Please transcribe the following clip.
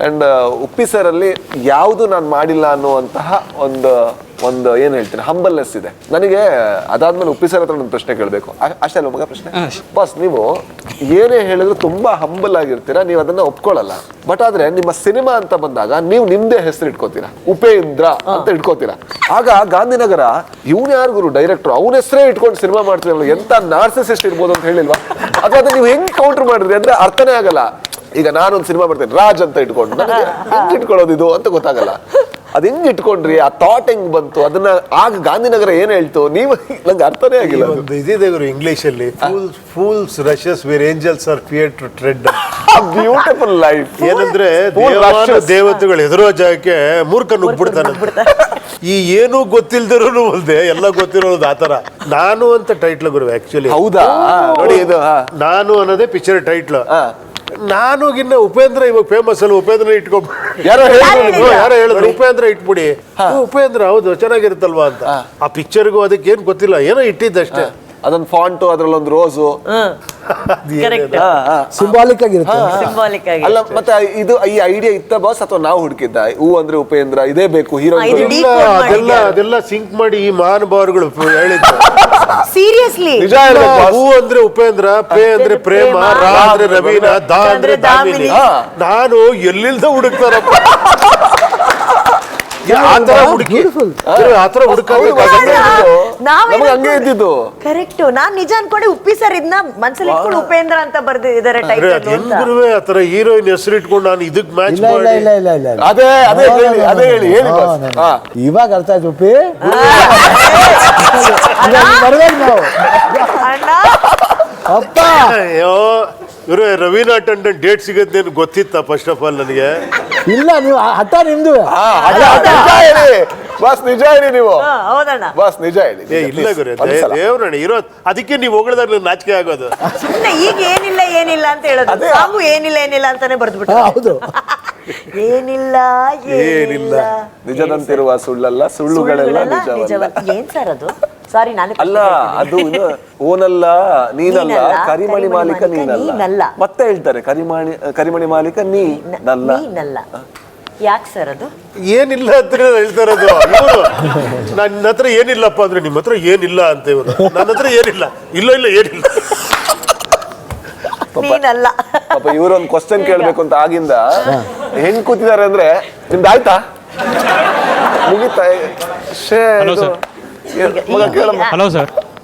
And Uppi sir ಅಲ್ಲಿ ಯಾವುದು ನಾನು ಮಾಡಿಲ್ಲ ಅನ್ನುವಂತಹ ಒಂದು ಏನ್ ಹೇಳ್ತೀನಿ ಹಂಬಲ್ನೆಸ್ ಇದೆ ನನಗೆ. ಅದಾದ್ಮೇಲೆ ಉಪ್ಪಿ ಸರ್ ಹತ್ರ ಒಂದು ಪ್ರಶ್ನೆ ಕೇಳಬೇಕು. ಅಷ್ಟೇ ಅಲ್ಲ ಮಗ ಪ್ರಶ್ನೆ? ಬಸ್ ನೀವು ಏನೇ ಹೇಳಿದ್ರು ತುಂಬಾ ಹಂಬಲ್ ಆಗಿರ್ತೀರಾ, ನೀವು ಅದನ್ನ ಒಪ್ಕೊಳ್ಳಲ್ಲ. ಬಟ್ ಆದ್ರೆ ನಿಮ್ಮ ಸಿನಿಮಾ ಅಂತ ಬಂದಾಗ ನೀವು ನಿಮ್ದೇ ಹೆಸರು ಇಟ್ಕೋತೀರಾ, ಉಪೇಂದ್ರ ಅಂತ ಇಟ್ಕೋತೀರಾ. ಆಗ ಗಾಂಧಿನಗರ ಇವ್ನ ಯಾರು ಗುರು ಡೈರೆಕ್ಟರ್, ಅವನ ಹೆಸರೇ ಇಟ್ಕೊಂಡು ಸಿನಿಮಾ ಮಾಡ್ತಿರಲ್ಲ, ಎಂತ ನಾರ್ಸಿಸಿಸ್ಟ್ ಇರ್ಬೋದು ಅಂತ ಹೇಳಿಲ್ವಾ? ಅಥವಾ ಅದನ್ನ ನೀವು ಹೆಂಗ್ ಕೌಂಟರ್ ಮಾಡಿದ್ರಿ ಅಂದ್ರೆ ಅರ್ಥನೇ ಆಗಲ್ಲ. ಈಗ ನಾನೊಂದು ಸಿನಿಮಾ ಮಾಡ್ತೇನೆ ರಾಜ್ ಅಂತ ಇಟ್ಕೊಂಡು, ನನಗೆ ಹೆಂಗ್ ಇಟ್ಕೊಳ್ಳೋದು ಇದು ಅಂತ ಗೊತ್ತಾಗಲ್ಲ. ಅದ್ ಹೆಂಗ್ ಇಟ್ಕೊಂಡ್ರಿ, ಆ ಥಾಟ್ ಹೆಂಗ್ ಬಂತು, ಅದನ್ನ ಆಗ ಗಾಂಧಿನಗರ ಏನ್ ಹೇಳ್ತು ನೀವು ನಂಗೆ ಅರ್ಥನೇ ಆಗಿಲ್ಲ. ಒಂದು ಇದಿದೆ ಗುರು ಇಂಗ್ಲಿಷ್ ಅಲ್ಲಿ, fools rushes where angels are fear to tread. Beautiful life. ಏನಂದ್ರೆ ದೇವತೆಗಳು ಎದುರೋ ಜಾಗಕ್ಕೆ ಮೂರ್ಖ ನುಗ್ಬಿಡ್ತಾನೆ. ಈ ಏನು ಗೊತ್ತಿಲ್ದಿರೋನು ಅಲ್ದೆ ಎಲ್ಲ ಗೊತ್ತಿರೋದು ಆತರ. ನಾನು ಅಂತ ಟೈಟ್ಲ್ ಗುರು ಆಕ್ಚುಲಿ. ಹೌದಾ? ನೋಡಿ ಇದು ನಾನು ಅನ್ನೋದೇ ಪಿಕ್ಚರ್ ಟೈಟ್ಲ್. ನಾನು ಉಪೇಂದ್ರ ಇವಾಗ ಫೇಮಸ್ ಅಲ್ಲ, ಉಪೇಂದ್ರ ಇಟ್ಕೊಂಡ್ ಯಾರೋ ಹೇಳಿದ್ರು ಉಪೇಂದ್ರ ಇಟ್ಬಿಡಿ. ಉಪೇಂದ್ರ ಹೌದು ಚೆನ್ನಾಗಿರುತ್ತಲ್ವಾ ಅಂತ. ಆ ಪಿಕ್ಚರ್ಗೂ ಅದಕ್ಕೆ ಏನ್ ಗೊತ್ತಿಲ್ಲ, ಏನೋ ಇಟ್ಟಿದ್ದಷ್ಟೇ. ಅದೊಂದು ಫಾಂಟು, ಅದ್ರಲ್ಲೊಂದು ರೋಸು ಸಿಂಬಾಲಿಕ್ ಆಗಿರುತ್ತೆ. ಅಲ್ಲ ಮತ್ತೆ ಇದು ಈ ಐಡಿಯಾ ಇತ್ತ ಬಾಸ್ ಅಥವಾ ನಾವು ಹುಡುಕಿದ್ದ? ಹೂ ಅಂದ್ರೆ ಉಪೇಂದ್ರ ಇದೇ ಬೇಕು ಹೀರೋ? ಅದೆಲ್ಲ ಸಿಂಕ್ ಮಾಡಿ ಈ ಮಹಾನುಭಾವರುಗಳು ಹೇಳಿದ್ರು. ಸೀರಿಯಸ್ಲಿ ನಿಜ ಹೇಳ್ಬೇಕು. ಹೂ ಅಂದ್ರೆ ಉಪೇಂದ್ರ, ಪೇ ಅಂದ್ರೆ ಪ್ರೇಮ, ರಾ ಅಂದ್ರೆ ರವೀನಾ, ದಾ ಅಂದ್ರೆ ದಾಮಿನಿ. ನಾನು ಎಲ್ಲಿಲ್ದ ಹುಡುಕ್ತಾರಪ್ಪ ಆತರ ಹುಡುಕಿ, ಆತರ ಹಂಗೆ ಇದ್ದಿದ್ದು. ಕರೆಕ್ಟ್. ನಾನ್ ನಿಜ ಅನ್ಕೊಂಡೆ ಉಪ್ಪಿ ಸರ್ ಇದನ್ನ ಮನ್ಸಲ್ಲಿ ಇಟ್ಕೊಂಡು ಉಪೇಂದ್ರ ಅಂತ ಬರ್ದಿದ್ದಾರೆ ಟೈಟಲ್. ಆತರ ಹೀರೋಯಿನ್ ಹೆಸರು ಇಟ್ಕೊಂಡು ನಾನು ಇದಕ್ ಮ್ಯಾಚ್ ಇಲ್ಲ ಅದೇ ಹೇಳಿ ಇವಾಗ ಅರ್ಥ ಆಯ್ತು ಉಪ್ಪಿ. ಬರ್ಬೇಕು ನಾವು ಅಪ್ಪ. ಅಯ್ಯೋ ಇವ್ರೆ ರವೀನಾ ಟಂಡನ್ ಡೇಟ್ ಸಿಗತ್ತೆ ಗೊತ್ತಿತ್ತ ಫಸ್ಟ್ ಆಫ್ ಆಲ್ ನನಗೆ? ಇಲ್ಲ, ನೀವು ಹಠ ನಿಮ್ದು. ಬಸ್ ನಿಜ ಹೇಳಿ ನೀವು. ಹೌದಣ್ಣ ಬಸ್ ನಿಜ ಹೇಳಿ. ಇಲ್ಲ ಗುರು ದೇವ್ರಣ್ಣ ಇರೋ, ಅದಕ್ಕೆ ನೀವು ಹೊಗಳದಾಗ ನಾಚಿಕೆ ಆಗೋದು. ಸುಮ್ಮನೆ ಈಗ ಏನಿಲ್ಲ ಅಂತ ಹೇಳೋದು. ಸಾಂಗು ಏನಿಲ್ಲ ಅಂತಾನೆ ಬರ್ದ್ಬಿಟ್ಟು. ಹೌದು, ಏನಿಲ್ಲ ನಿಜದಂತಿರುವ ಸುಳ್ಳಲ್ಲ, ಸುಳ್ಳುಗಳೆಲ್ಲ ನಿಜವಲ್ಲ. ಏನ್ ಸರ್ ಅದು? ಸಾರಿ ನಾನು ಅಲ್ಲ, ಅದು ಓನಲ್ಲ ನೀನಲ್ಲ, ಕರಿಮಣಿ ಮಾಲೀಕ ನೀನಲ್ಲ. ಮತ್ತೆ ಹೇಳ್ತಾರೆ ಕರಿಮಣಿ ಮಾಲೀಕ ನೀನಲ್ಲ. ಯಾಕೆ ಸರ್ ಅದು? ಏನಿಲ್ಲ ಅಂತ ಹೇಳ್ತಾರದು. ನನ್ನ ಹತ್ರ ಏನಿಲ್ಲಪ್ಪ ಅಂದ್ರೆ ನಿಮ್ಮ ಹತ್ರ ಏನಿಲ್ಲ ಅಂತ ಇವರು. ನನ್ನ ಹತ್ರ ಏನಿಲ್ಲ ಏನಿಲ್ಲ ನೀನಲ್ಲ. ಪಾಪ ಇವರೊಂದು ಕ್ವಶನ್ ಕೇಳ್ಬೇಕು ಅಂತ ಆಗಿಂದ ಹೆಂಗ್ ಕೂತಿದ್ದಾರೆ ಅಂದ್ರೆ, ನಿಮ್ದು ಆಯ್ತಾ ಮುಗಿತಾ? Hello sir.